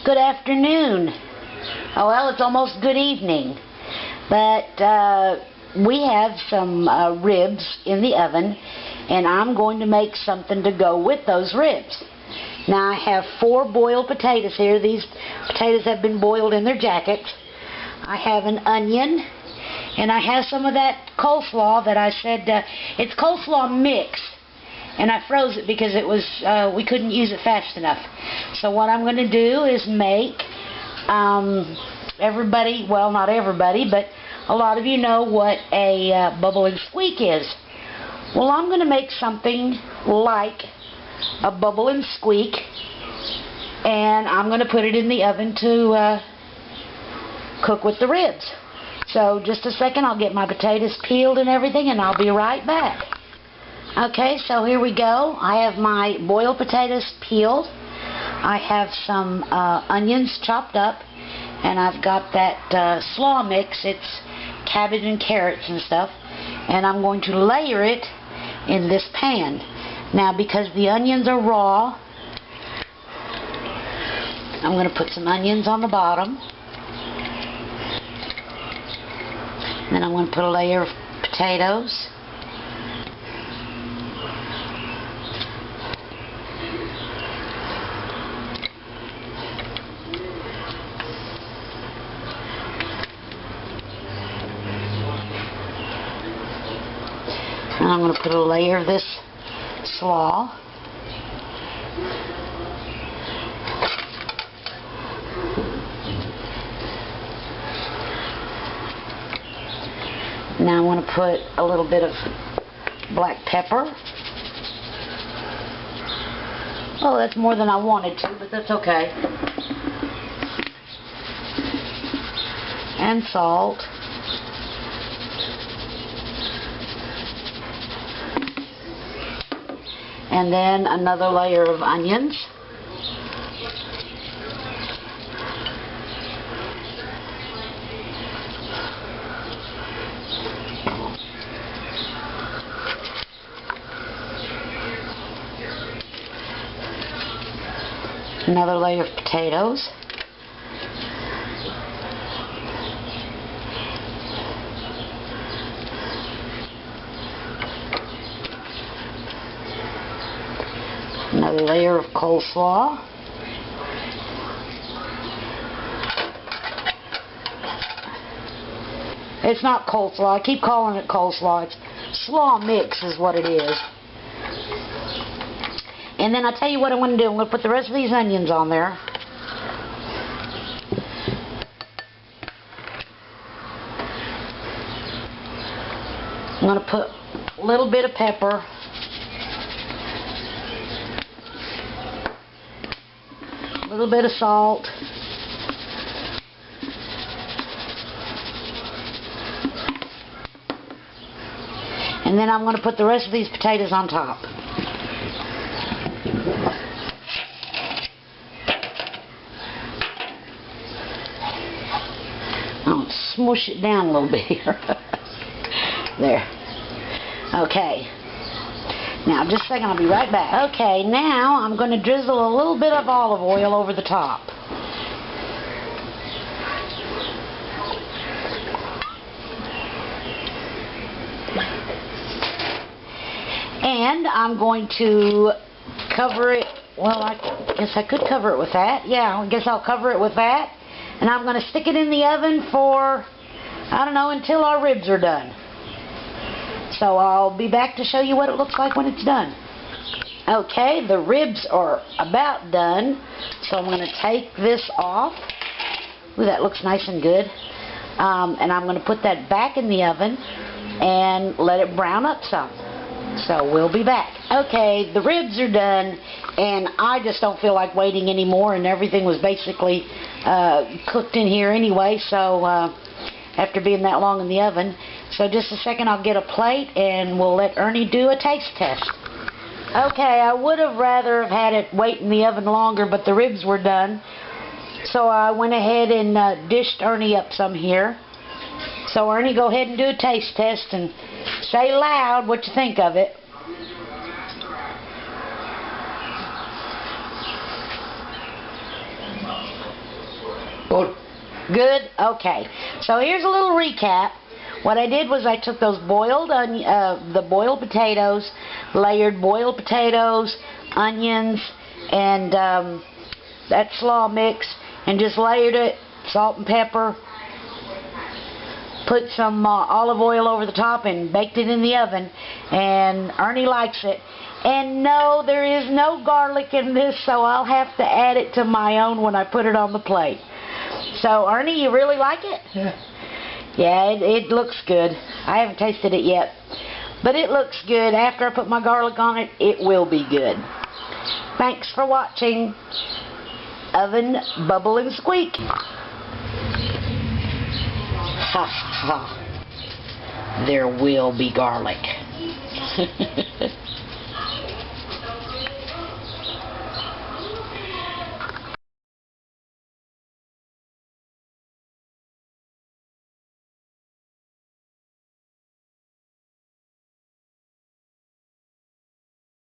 Good afternoon. Oh, well, it's almost good evening. But we have some ribs in the oven, and I'm going to make something to go with those ribs. Now, I have 4 boiled potatoes here. These potatoes have been boiled in their jackets. I have an onion, and I have some of that coleslaw that I said, it's coleslaw mix. And I froze it because it was we couldn't use it fast enough. So what I'm going to do is make everybody, well, not everybody, but a lot of you know what a bubble and squeak is. Well, I'm going to make something like a bubble and squeak, and I'm going to put it in the oven to cook with the ribs. So just a second, I'll get my potatoes peeled and everything, and I'll be right back. Okay, so here we go. I have my boiled potatoes peeled. I have some onions chopped up, and I've got that slaw mix. It's cabbage and carrots and stuff, and I'm going to layer it in this pan. Now, because the onions are raw, I'm going to put some onions on the bottom. Then I'm going to put a layer of potatoes. And I'm going to put a layer of this slaw. Now I want to put a little bit of black pepper. Oh, that's more than I wanted to, but that's okay. And salt. And then another layer of onions. Another layer of potatoes. Another layer of coleslaw. It's not coleslaw. I keep calling it coleslaw. It's slaw mix is what it is. And then I'll tell you what I'm going to do. I'm going to put the rest of these onions on there. I'm going to put a little bit of pepper. A little bit of salt. And then I'm going to put the rest of these potatoes on top. I'll smush it down a little bit here. There. Okay. Now, just a second, I'll be right back. Okay, now I'm going to drizzle a little bit of olive oil over the top. And I'm going to cover it, well, I guess I could cover it with that. Yeah, I guess I'll cover it with that. And I'm going to stick it in the oven for, I don't know, until our ribs are done. So I'll be back to show you what it looks like when it's done. Okay, the ribs are about done. So I'm going to take this off. Ooh, that looks nice and good. And I'm going to put that back in the oven and let it brown up some. So we'll be back. Okay, the ribs are done, and I just don't feel like waiting anymore, and everything was basically cooked in here anyway, so after being that long in the oven. So just a second, I'll get a plate, and we'll let Ernie do a taste test. Okay, I would have rather have had it wait in the oven longer, but the ribs were done. So I went ahead and dished Ernie up some here. So Ernie, go ahead and do a taste test and say loud what you think of it. Good. Good? Okay. So here's a little recap. What I did was I took those the boiled potatoes, layered boiled potatoes, onions, and that slaw mix, and just layered it, salt and pepper, put some olive oil over the top, and baked it in the oven. And Ernie likes it. And no, there is no garlic in this, so I'll have to add it to my own when I put it on the plate. So, Ernie, you really like it? Yeah. Yeah, it looks good. I haven't tasted it yet. But it looks good. After I put my garlic on it, it will be good. Thanks for watching Oven, Bubble, and Squeak. Ha ha. There will be garlic.